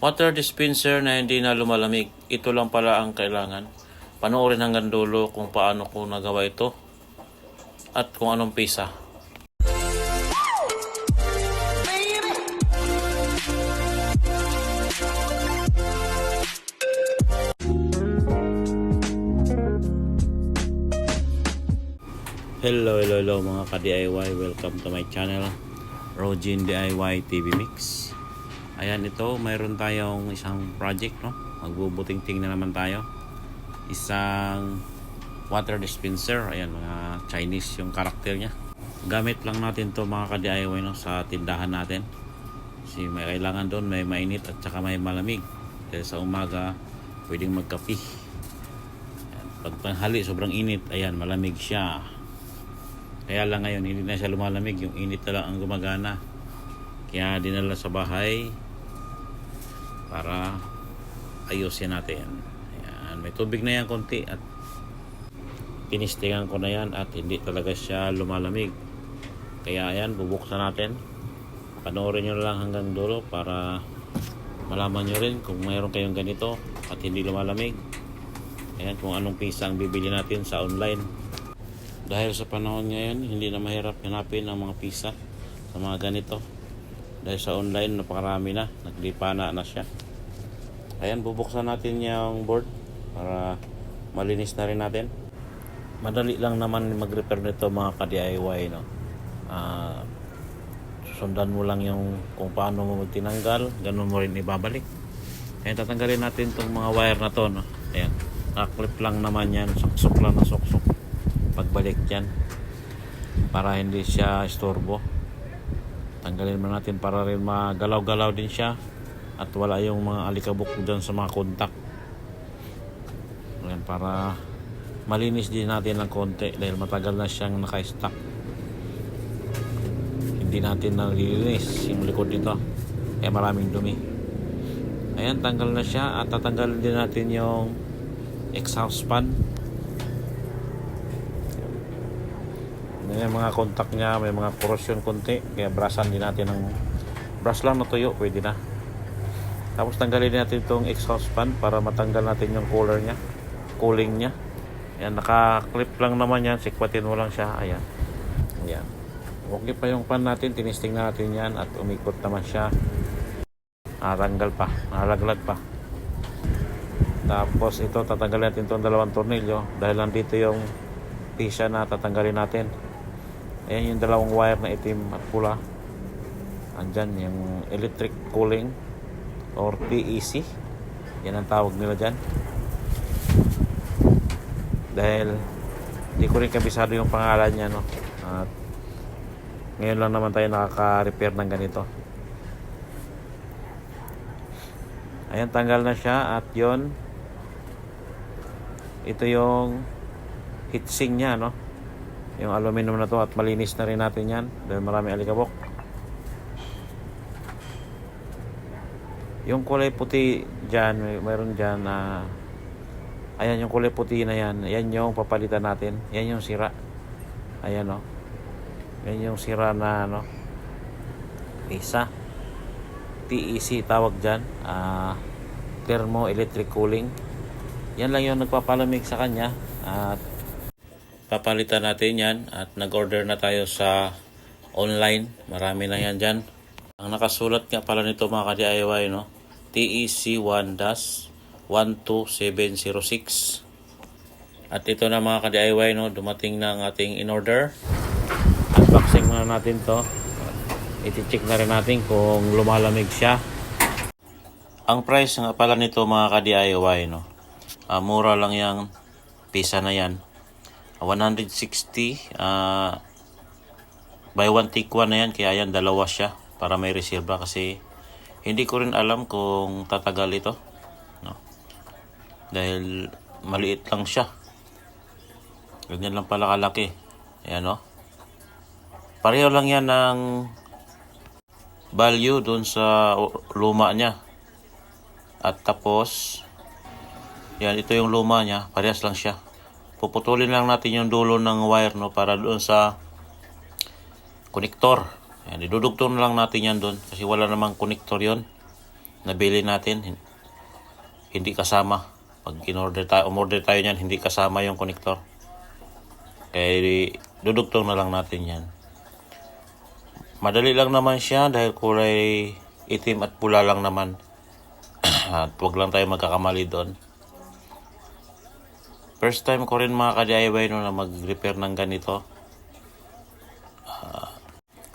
Water dispenser na hindi na lumalamig. Ito lang pala ang kailangan. Panoorin hanggang dulo kung paano ko nagawa ito at kung anong pisa. Hello mga ka-DIY. Welcome to my channel, Rogin DIY TV Mix. Ayan, ito mayroon tayong isang project, no? Magbubuting-ting na naman tayo. Isang water dispenser. Ayan, mga Chinese yung karakter niya. Gamit lang natin to mga ka-DIY, no? Sa tindahan natin. Kasi may kailangan doon, may mainit at saka may malamig. Dahil sa umaga pwedeng magkape. Ayan, pag tanghali sobrang init, ayan, malamig siya. Kaya lang ngayon hindi na siya lumalamig, yung init na lang ang gumagana. Kaya dinala sa bahay para ayusin natin. Ayan, may tubig na yan konti at tinistingan ko na yan at hindi talaga siya lumalamig. Kaya ayan, bubuksan natin. Panoorin nyo lang hanggang dulo para malaman nyo rin kung mayroon kayong ganito at hindi lumalamig. Ayan, kung anong pisa ang bibili natin sa online. Dahil sa panahon ngayon, hindi na mahirap hanapin ang mga pisa sa mga ganito. Dahil sa online, napakarami na. Naglipana na siya. Ayan, bubuksan natin yung board para malinis na rin natin. Madali lang naman mag-repair nito mga ka-DIY, no? Sundan mo lang yung kung paano mo magtinanggal. Ganun mo rin ibabalik. Ayan, tatanggalin natin itong mga wire na to, no? Ayan, nakaklip lang naman yan. Suksok lang na suksok pagbalik dyan para hindi siya istorbo. Tanggalin mo natin para rin magalaw-galaw din siya at wala yung mga alikabok dyan sa mga kontak. Ayan, para malinis din natin ng konti dahil matagal na siyang naka-stack. Hindi natin nalilinis yung likod nito kaya maraming dumi. Ayan, tanggal na siya at tatanggalin din natin yung exhaust fan. May mga kontak niya, may mga corrosion konti, kaya brushan din natin ng brush lang na tuyo, pwede na. Tapos tanggalin din natin itong exhaust fan para matanggal natin yung cooling niya. Ayan, naka-clip lang naman yan, sikwatin mo lang siya. Ayan. Ayan. Okay pa yung fan natin, tinisting natin yan at umikot naman siya. Naranggal pa, nalaglag pa. Tapos ito, tatanggalin natin itong dalawang tornilyo dahil nandito yung pisa na tatanggalin natin. Ayan yung dalawang wire na itim at pula. Andyan yung electric cooling or PEC. Yan ang tawag nila dyan. Dahil hindi ko rin kabisado yung pangalan niya, no? At ngayon lang naman tayo nakaka-repair ng ganito. Ayan, tanggal na siya at yon. Ito yung heatsink niya, no? Yung aluminum na to at malinis na rin natin yan dahil marami alikabok. Yung kulay puti dyan, mayroon dyan na ayan yung kulay puti na yan, yan yung papalitan natin. Yan yung sira. Ayan, no? Yan yung sira na, no? Isa TEC tawag dyan, thermoelectric cooling. Yan lang yung nagpapalamig sa kanya at papalitan natin yan at nag-order na tayo sa online. Marami na yan dyan. Ang nakasulat nga pala nito mga ka-DIY, no? TEC 1-12706. At ito na mga ka-DIY, no? Dumating na ang ating in-order. Unboxing muna natin to. Iti-check na rin natin kung lumalamig siya. Ang price nga pala nito mga ka-DIY, no? Mura lang yung pisa na yan. 160 buy one take one na yan, kaya yan dalawa siya para may reserva kasi hindi ko rin alam kung tatagal ito, no? Dahil maliit lang siya, ganyan lang pala kalaki. Ayan, no? Pareho lang yan ng value dun sa luma niya at tapos yan, ito yung luma niya, parehas lang siya. Puputulin lang natin yung dulo ng wire, no, para doon sa konektor. Ayan, idudugtong na lang natin yan doon kasi wala namang konektor yon. nabili natin, hindi kasama. Pag umorder tayo niyan, hindi kasama yung connector. Kaya dudugtong na lang natin yan. Madali lang naman siya dahil kulay itim at pula lang naman. At huwag lang tayo magkakamali doon. First time ko rin mga ka-DIY na mag-repair ng ganito.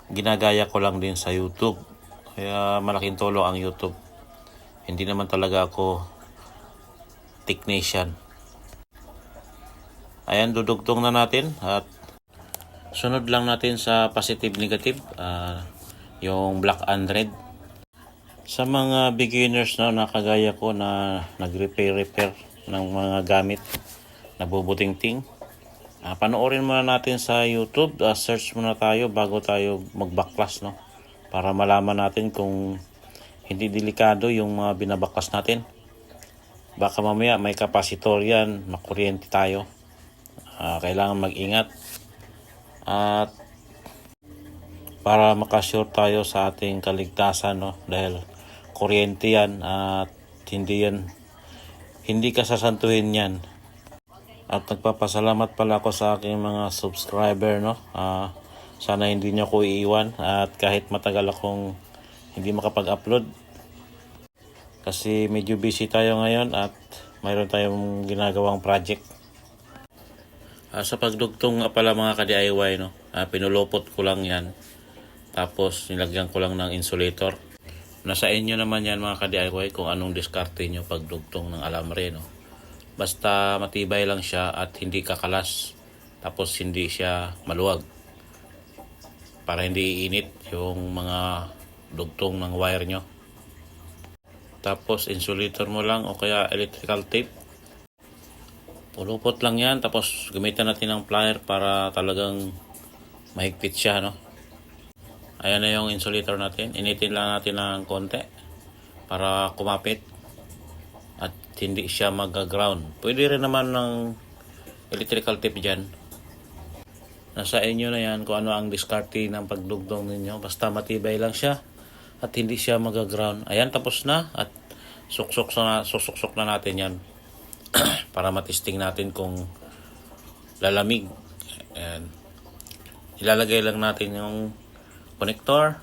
Ginagaya ko lang din sa YouTube. Kaya malaking tulong ang YouTube. Hindi naman talaga ako technician. Ayan, dudugtong na natin at sunod lang natin sa positive negative, yung black and red. Sa mga beginners na kagaya ko na nag-repair ng mga gamit na bubuting-ting, panoorin muna natin sa YouTube, search muna tayo bago tayo mag-backclass, no? Para malaman natin kung hindi delikado yung mga binabaklas natin. Baka mamaya may kapasitor yan, makuryente tayo. Kailangan mag-ingat. At para makasure tayo sa ating kaligtasan, no? Dahil kuryente yan at hindi ka sasantuhin yan. At nagpapasalamat pala ako sa aking mga subscriber, no? Sana hindi nyo ko iiwan at kahit matagal akong hindi makapag-upload. Kasi medyo busy tayo ngayon at mayroon tayong ginagawang project. Sa pagdugtong pala mga ka-DIY, no? Pinulupot ko lang yan. Tapos nilagyan ko lang ng insulator. Nasa inyo naman yan mga ka-DIY kung anong diskarte nyo pagdugtong ng alambre, no? Basta matibay lang siya at hindi kakalas. Tapos hindi siya maluwag. Para hindi iinit yung mga dugtong ng wire nyo. Tapos insulator mo lang o kaya electrical tape. Pulupot lang yan. Tapos gamitan natin ng plier para talagang mahigpit siya, no? Ayan na yung insulator natin. Initin lang natin ng konti para kumapit at hindi siya mag-ground. Pwede rin naman ng electrical tape dyan. Nasa inyo na yan kung ano ang diskarte ng pagdugtong ninyo. Basta matibay lang siya at hindi siya mag-ground. Ayan, tapos na at suksok na natin yan para matesting natin kung lalamig. Ayan. Ilalagay lang natin yung connector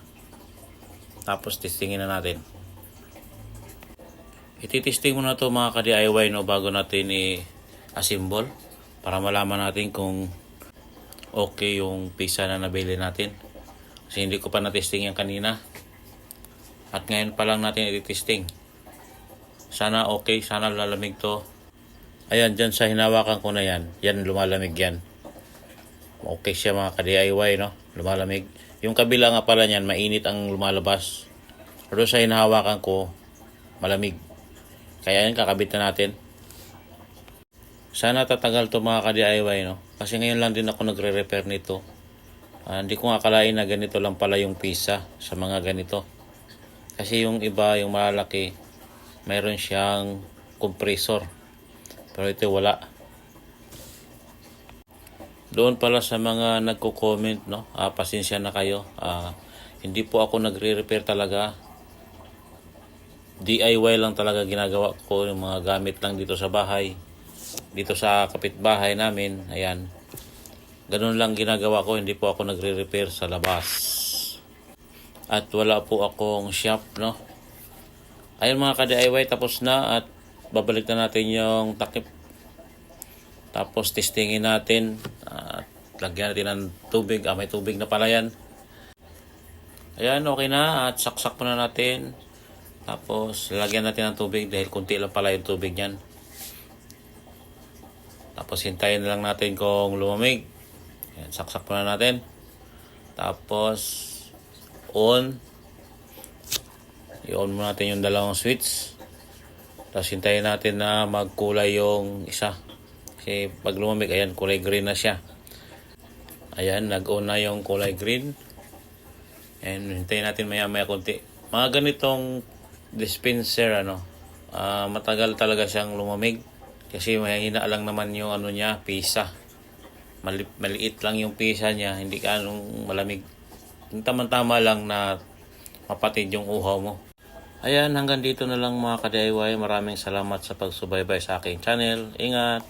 tapos testingin na natin. Ititesting muna to mga ka-DIY, no, bago natin i-assemble para malaman natin kung okay yung pisa na nabili natin. Kasi hindi ko pa na-testing yan kanina. At ngayon pa lang natin i-testing. Sana okay, sana lalamig to. Ayan, dyan sa hinawakan ko na yan. Yan, lumalamig yan. Okay siya mga ka-DIY, no? Lumalamig. Yung kabila nga pala niyan, mainit ang lumalabas. Pero sa hinahawakan ko, malamig. Kaya yan, kakabit na natin. Sana tatagal to mga ka-DIY, no? Kasi ngayon lang din ako nagre-repair nito. Hindi ko nga akalain na ganito lang pala yung pisa sa mga ganito. Kasi yung iba, yung malaki, mayroon siyang compressor. Pero ito wala. Doon pala sa mga nagko-comment, no? Pasensya na kayo. Hindi po ako nagre-repair talaga. DIY lang talaga ginagawa ko. Yung mga gamit lang dito sa bahay. Dito sa kapitbahay namin, ayan. Ganun lang ginagawa ko, hindi po ako nagre-repair sa labas. At wala po akong shop, no? Ayun mga ka-DIY, tapos na at babalik na natin yung takip. Tapos testingin natin at lagyan natin ng tubig. May tubig na pala yan. Ayan, okay na at saksak muna natin. Tapos lagyan natin ng tubig dahil kunti lang pala yung tubig niyan. Tapos hintayin na lang natin kung lumamig. Ayan, saksak muna natin. Tapos on. I-on muna natin yung dalawang switch. Tapos hintayin natin na magkulay yung isa. Kasi pag lumamig, ayan, kulay green na siya. Ayan, nag-on na yung kulay green. Ayan, hintayin natin maya konti. Mga ganitong dispenser, matagal talaga siyang lumamig. Kasi mahina lang naman yung niya, pisa. Maliit lang yung pisa niya, hindi ka malamig. Yung tama-tama lang na mapatid yung uhaw mo. Ayan, hanggang dito na lang mga ka-DIY. Maraming salamat sa pagsubaybay sa aking channel. Ingat!